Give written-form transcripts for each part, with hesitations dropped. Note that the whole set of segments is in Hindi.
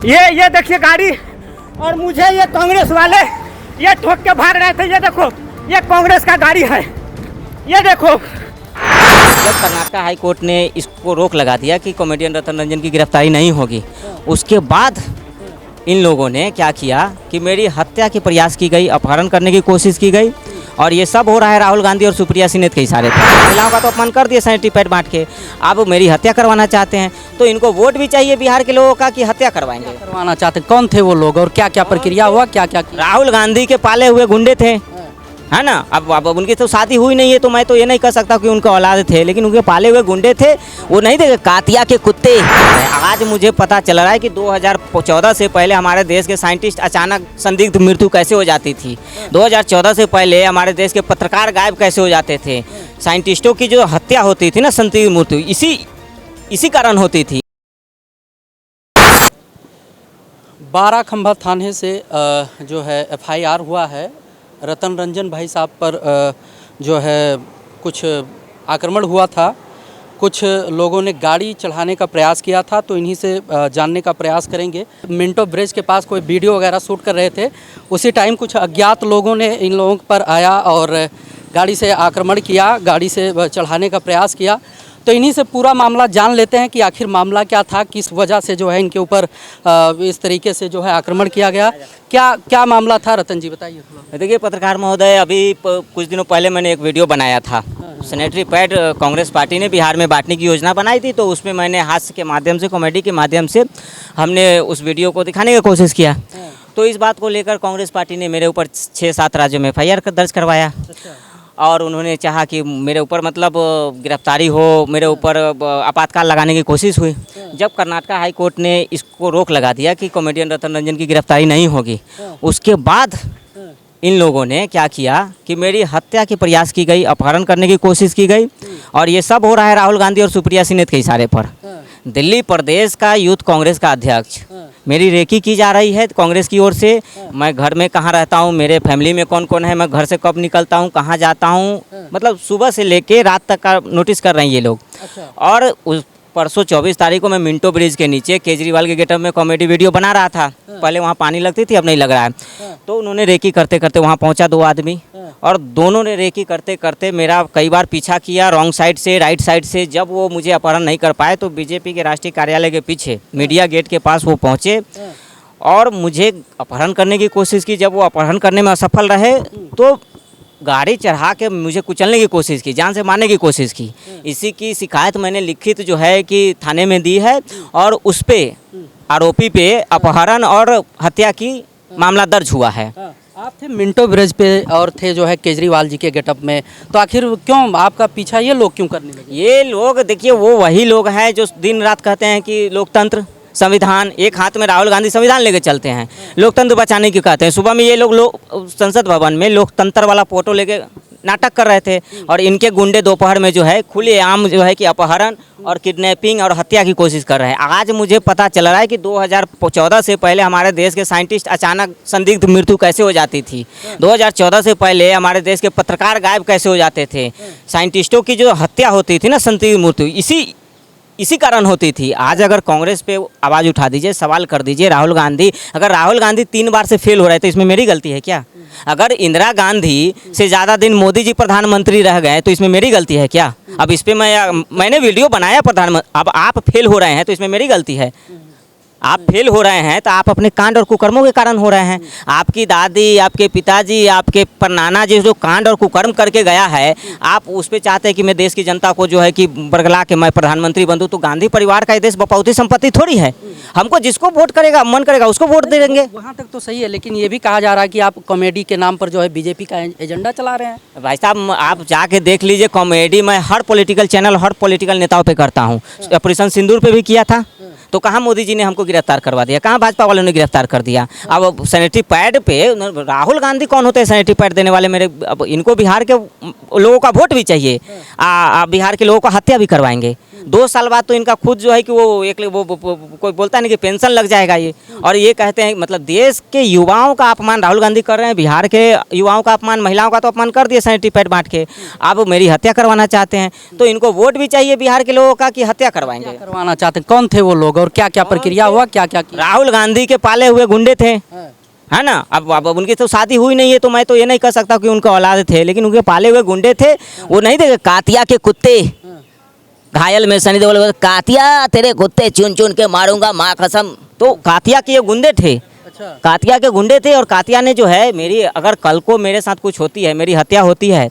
ये देखिए गाड़ी, और मुझे ये कांग्रेस वाले ये ठोक के भाग रहे थे। ये देखो, ये कांग्रेस का गाड़ी है, ये देखो। जब कर्नाटक हाई कोर्ट ने इसको रोक लगा दिया कि कॉमेडियन रतन रंजन की गिरफ्तारी नहीं होगी, उसके बाद इन लोगों ने क्या किया कि मेरी हत्या की प्रयास की गई, अपहरण करने की कोशिश की गई। और ये सब हो रहा है राहुल गांधी और सुप्रिया सिन्हा के इशारे पर। महिलाओं का तो अपमान कर दिया सैनिटरी पैड बांट के, अब मेरी हत्या करवाना चाहते हैं। तो इनको वोट भी चाहिए बिहार के लोगों का कि हत्या करवाएंगे। करवाना चाहते कौन थे वो लोग और क्या क्या प्रक्रिया हुआ, क्या क्या किया? राहुल गांधी के पाले हुए गुंडे थे, है ना। अब उनकी तो शादी हुई नहीं है, तो मैं तो ये नहीं कह सकता कि उनके औलाद थे, लेकिन उनके पाले हुए गुंडे थे। वो नहीं थे कातिया के कुत्ते। आज मुझे पता चल रहा है कि 2014 से पहले हमारे देश के साइंटिस्ट अचानक संदिग्ध मृत्यु कैसे हो जाती थी। 2014 से पहले हमारे देश के पत्रकार गायब कैसे हो जाते थे। साइंटिस्टों की जो हत्या होती थी ना, संदिग्ध मृत्यु, इसी कारण होती थी। बाराखंबा थाने से जो है FIR हुआ है रतन रंजन भाई साहब पर। जो है कुछ आक्रमण हुआ था, कुछ लोगों ने गाड़ी चढ़ाने का प्रयास किया था, तो इन्हीं से जानने का प्रयास करेंगे। मिंटो ब्रिज के पास कोई वीडियो वगैरह शूट कर रहे थे, उसी टाइम कुछ अज्ञात लोगों ने इन लोगों पर आया और गाड़ी से आक्रमण किया, गाड़ी से चढ़ाने का प्रयास किया। तो इन्हीं से पूरा मामला जान लेते हैं कि आखिर मामला क्या था, किस वजह से जो है इनके ऊपर इस तरीके से जो है आक्रमण किया गया। क्या मामला था रतन जी, बताइए थोड़ा। देखिए पत्रकार महोदय, अभी कुछ दिनों पहले मैंने एक वीडियो बनाया था। सैनिटरी पैड कांग्रेस पार्टी ने बिहार में बांटने की योजना बनाई थी, तो उसमें मैंने हास्य के माध्यम से, कॉमेडी के माध्यम से हमने उस वीडियो को दिखाने की कोशिश किया। तो इस बात को लेकर कांग्रेस पार्टी ने मेरे ऊपर 6-7 राज्यों में FIR दर्ज करवाया। और उन्होंने चाहा कि मेरे ऊपर मतलब गिरफ्तारी हो, मेरे ऊपर आपातकाल लगाने की कोशिश हुई। जब कर्नाटक हाई कोर्ट ने इसको रोक लगा दिया कि कॉमेडियन रतन रंजन की गिरफ्तारी नहीं होगी, उसके बाद इन लोगों ने क्या किया कि मेरी हत्या की प्रयास की गई, अपहरण करने की कोशिश की गई। और ये सब हो रहा है राहुल गांधी और सुप्रिया सिन्हा के इशारे पर। दिल्ली प्रदेश का यूथ कांग्रेस का अध्यक्ष, मेरी रेकी की जा रही है कांग्रेस की ओर से। मैं घर में कहाँ रहता हूँ, मेरे फैमिली में कौन कौन है, मैं घर से कब निकलता हूँ, कहाँ जाता हूँ, मतलब सुबह से लेके रात तक का नोटिस कर रहे हैं ये लोग। और उस परसों 24 तारीख को मैं मिंटो ब्रिज के नीचे केजरीवाल के गेटअप में कॉमेडी वीडियो बना रहा था। पहले वहाँ पानी लगती थी, अब नहीं लग रहा है। तो उन्होंने रेकी करते करते वहाँ पहुँचा 2 आदमी, और दोनों ने रेकी करते करते मेरा कई बार पीछा किया, रॉन्ग साइड से, राइट साइड से। जब वो मुझे अपहरण नहीं कर पाए तो बीजेपी के राष्ट्रीय कार्यालय के पीछे मीडिया गेट के पास वो पहुँचे और मुझे अपहरण करने की कोशिश की। जब वो अपहरण करने में असफल रहे तो गाड़ी चढ़ा के मुझे कुचलने की कोशिश की, जान से मारने की कोशिश की। इसी की शिकायत मैंने लिखित जो है कि थाने में दी है, और उस पे आरोपी पे अपहरण और हत्या की मामला दर्ज हुआ है। आप थे मिंटो ब्रिज पे और थे जो है केजरीवाल जी के गेटअप में, तो आखिर क्यों आपका पीछा ये लोग क्यों करने लगे? ये लोग देखिए, वो वही लोग हैं जो दिन रात कहते हैं कि लोकतंत्र, संविधान। एक हाथ में राहुल गांधी संविधान लेके चलते हैं, लोकतंत्र बचाने की कहते हैं। सुबह में ये लोग संसद भवन में लोकतंत्र वाला फोटो लेके नाटक कर रहे थे, और इनके गुंडे दोपहर में जो है खुलेआम जो है कि अपहरण और किडनैपिंग और हत्या की कोशिश कर रहे हैं। आज मुझे पता चल रहा है कि 2014 से पहले हमारे देश के साइंटिस्ट अचानक संदिग्ध मृत्यु कैसे हो जाती थी। 2014 से पहले हमारे देश के पत्रकार गायब कैसे हो जाते थे। साइंटिस्टों की जो हत्या होती थी ना, संदिग्ध मृत्यु, इसी कारण होती थी। आज अगर कांग्रेस पे आवाज़ उठा दीजिए, सवाल कर दीजिए, राहुल गांधी, अगर राहुल गांधी 3 बार से फेल हो रहे तो इसमें मेरी गलती है क्या? अगर इंदिरा गांधी से ज़्यादा दिन मोदी जी प्रधानमंत्री रह गए तो इसमें मेरी गलती है क्या? अब इस पर मैंने वीडियो बनाया प्रधानमंत्री, अब आप फेल हो रहे हैं तो इसमें मेरी गलती है? आप फेल हो रहे हैं तो आप अपने कांड और कुकर्मों के कारण हो रहे हैं। आपकी दादी, आपके पिताजी, आपके परनाना जी जो कांड और कुकर्म करके गया है, आप उस पर चाहते हैं कि मैं देश की जनता को जो है कि बरगला के मैं प्रधानमंत्री बनूं। तो गांधी परिवार का ये देश बपौती संपत्ति थोड़ी है। हमको जिसको वोट करेगा, मन करेगा, उसको वोट दे देंगे। वहाँ तक तो सही है, लेकिन ये भी कहा जा रहा है कि आप कॉमेडी के नाम पर जो है बीजेपी का एजेंडा चला रहे हैं। भाई साहब, आप जाके देख लीजिए, कॉमेडी मैं हर पॉलिटिकल चैनल, हर पॉलिटिकल नेताओं पे करता हूँ। ऑपरेशन सिंदूर पे भी किया था, तो कहाँ मोदी जी ने हमको गिरफ्तार करवा दिया, कहाँ भाजपा वालों ने गिरफ्तार कर दिया। अब सैनिटरी पैड पे राहुल गांधी कौन होते हैं सैनिटरी पैड देने वाले? मेरे अब इनको बिहार के लोगों का वोट भी चाहिए, बिहार के लोगों का हत्या भी करवाएंगे। 2 साल बाद तो इनका खुद जो है कि वो कोई बोलता नहीं कि पेंशन लग जाएगा ये, और ये कहते हैं मतलब देश के युवाओं का अपमान राहुल गांधी कर रहे हैं, बिहार के युवाओं का अपमान, महिलाओं का तो अपमान कर दिया सैनिटरी पैड बांट के। अब मेरी हत्या करवाना चाहते हैं, तो इनको वोट भी चाहिए बिहार के लोगों का कि हत्या करवाएंगे। करवाना चाहते कौन थे वो लोग और क्या क्या प्रक्रिया हुआ, क्या क्या किया? राहुल गांधी के पाले हुए गुंडे थे, है ना। अब उनकी तो शादी हुई नहीं है, तो मैं तो ये नहीं कह सकता कि उनके औलाद थे, लेकिन उनके पाले हुए गुंडे थे। वो नहीं थे कातिया के कुत्ते, घायल में सनी देओल बोले, कातिया तेरे कुत्ते चुन चुन के मारूंगा माँ कसम। तो कातिया के ये गुंडे थे, अच्छा। कातिया के गुंडे थे। और कातिया ने जो है मेरी, अगर कल को मेरे साथ कुछ होती है, मेरी हत्या होती है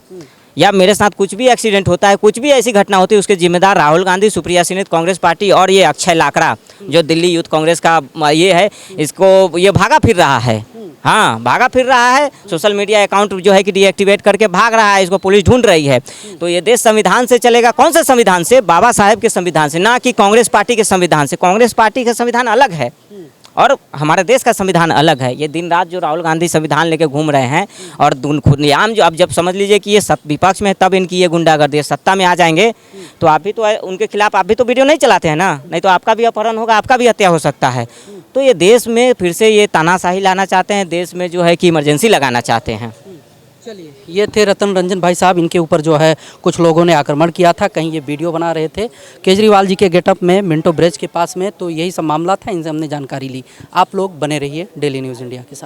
या मेरे साथ कुछ भी एक्सीडेंट होता है, कुछ भी ऐसी घटना होती है, उसके जिम्मेदार राहुल गांधी, सुप्रिया सिन्हा कांग्रेस पार्टी और ये अक्षय लाकड़ा जो दिल्ली यूथ कांग्रेस का ये है, इसको ये भागा फिर रहा है। हाँ, भागा फिर रहा है। सोशल मीडिया अकाउंट जो है कि डीएक्टिवेट करके भाग रहा है, इसको पुलिस ढूंढ रही है। तो ये देश संविधान से चलेगा। कौन से संविधान से? बाबा साहेब के संविधान से, ना कि कांग्रेस पार्टी के संविधान से। कांग्रेस पार्टी का संविधान अलग है और हमारे देश का संविधान अलग है। ये दिन रात जो राहुल गांधी संविधान लेके घूम रहे हैं और खुलेआम जो, अब जब समझ लीजिए कि ये विपक्ष में है, तब इनकी ये गुंडागर्दी, सत्ता में आ जाएंगे तो आप भी तो उनके खिलाफ आप भी तो वीडियो नहीं चलाते हैं ना, नहीं तो आपका भी अपहरण होगा, आपका भी हत्या हो सकता है। तो ये देश में फिर से ये तानाशाही लाना चाहते हैं, देश में जो है कि इमरजेंसी लगाना चाहते हैं। चलिए, ये थे रतन रंजन भाई साहब। इनके ऊपर जो है कुछ लोगों ने आक्रमण किया था, कहीं ये वीडियो बना रहे थे केजरीवाल जी के गेटअप में मिंटो ब्रिज के पास में। तो यही सब मामला था, इनसे हमने जानकारी ली। आप लोग बने रहिए डेली न्यूज़ इंडिया के साथ।